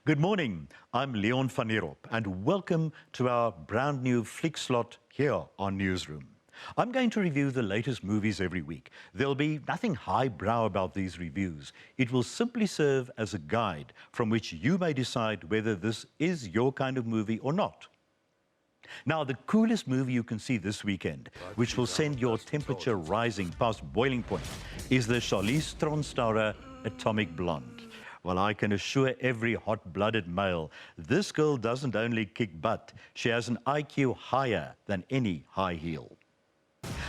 Good morning, I'm Leon van Nierop and welcome to our brand new flick slot here on Newsroom. I'm going to review the latest movies every week. There'll be nothing highbrow about these reviews. It will simply serve as a guide from which you may decide whether this is your kind of movie or not. Now, the coolest movie you can see this weekend, which will send your temperature rising past boiling point, is the Charlize Theron starrer Atomic Blonde. Well, I can assure every hot-blooded male, this girl doesn't only kick butt, she has an IQ higher than any high heel.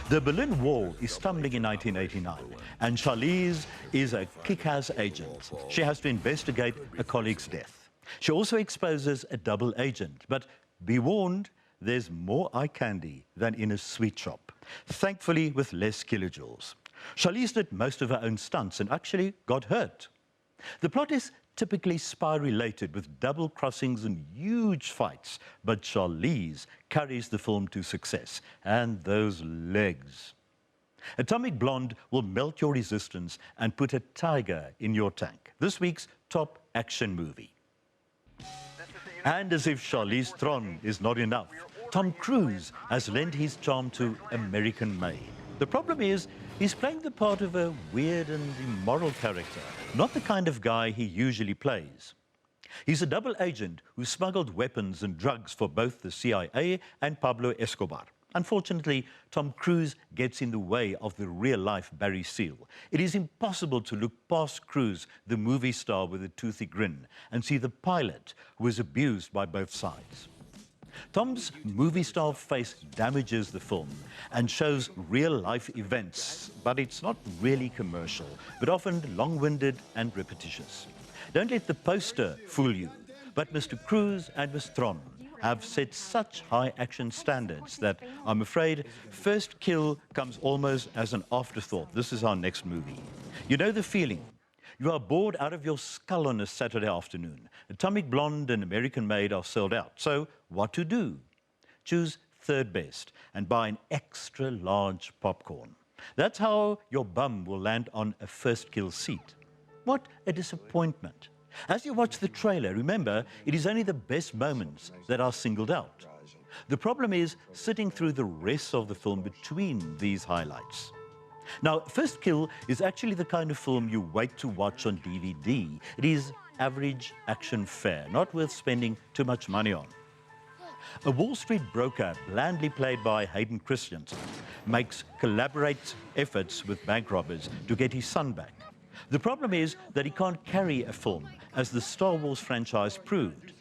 The Berlin Wall is tumbling in 1989, and Charlize is a kick-ass agent. She has to investigate a colleague's death. She also exposes a double agent, but be warned, there's more eye candy than in a sweet shop, thankfully with less kilojoules. Charlize did most of her own stunts and actually got hurt. The plot is typically spy-related with double crossings and huge fights, but Charlize carries the film to success. And those legs. Atomic Blonde will melt your resistance and put a tiger in your tank. This week's top action movie. And as if Charlize Theron is not enough, Tom Cruise has lent his charm to American Made. The problem is, he's playing the part of a weird and immoral character, not the kind of guy he usually plays. He's a double agent who smuggled weapons and drugs for both the CIA and Pablo Escobar. Unfortunately, Tom Cruise gets in the way of the real-life Barry Seal. It is impossible to look past Cruise, the movie star with a toothy grin, and see the pilot who was abused by both sides. Tom's movie-style face damages the film and shows real-life events, but it's not really commercial, but often long-winded and repetitious. Don't let the poster fool you, but Mr. Cruise and Ms. Theron have set such high action standards that I'm afraid first kill comes almost as an afterthought. This is our next movie. You know the feeling. You are bored out of your skull on a Saturday afternoon. Atomic Blonde and American Made are sold out. So what to do? Choose third best and buy an extra large popcorn. That's how your bum will land on a first kill seat. What a disappointment. As you watch the trailer, remember, it is only the best moments that are singled out. The problem is sitting through the rest of the film between these highlights. Now, First Kill is actually the kind of film you wait to watch on DVD. It is average action fare, not worth spending too much money on. A Wall Street broker, blandly played by Hayden Christensen, makes collaborate efforts with bank robbers to get his son back. The problem is that he can't carry a film, as the Star Wars franchise proved.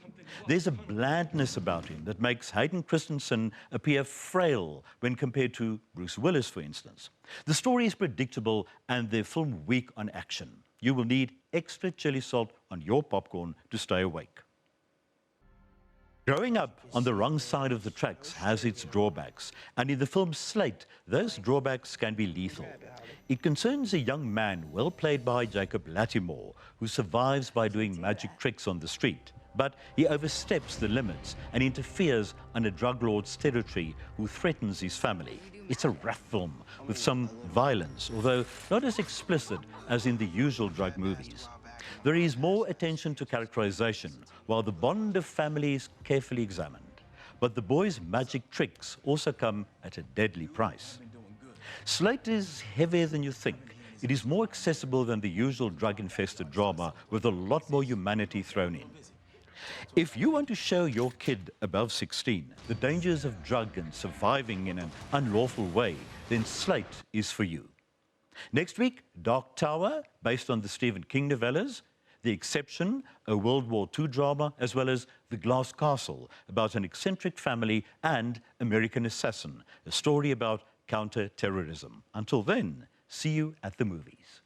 There's a blandness about him that makes Hayden Christensen appear frail when compared to Bruce Willis, for instance. The story is predictable and the film weak on action. You will need extra chili salt on your popcorn to stay awake. Growing up on the wrong side of the tracks has its drawbacks, and in the film Sleight, those drawbacks can be lethal. It concerns a young man, well played by Jacob Latimore, who survives by doing magic tricks on the street. But he oversteps the limits and interferes on a drug lord's territory who threatens his family. It's a rough film with some violence, although not as explicit as in the usual drug movies. There is more attention to characterization, while the bond of family is carefully examined. But the boy's magic tricks also come at a deadly price. Sleight is heavier than you think. It is more accessible than the usual drug-infested drama, with a lot more humanity thrown in. If you want to show your kid above 16 the dangers of drug and surviving in an unlawful way, then Sleight is for you. Next week, Dark Tower, based on the Stephen King novellas, The Exception, a World War II drama, as well as The Glass Castle, about an eccentric family, and American Assassin, a story about counter-terrorism. Until then, see you at the movies.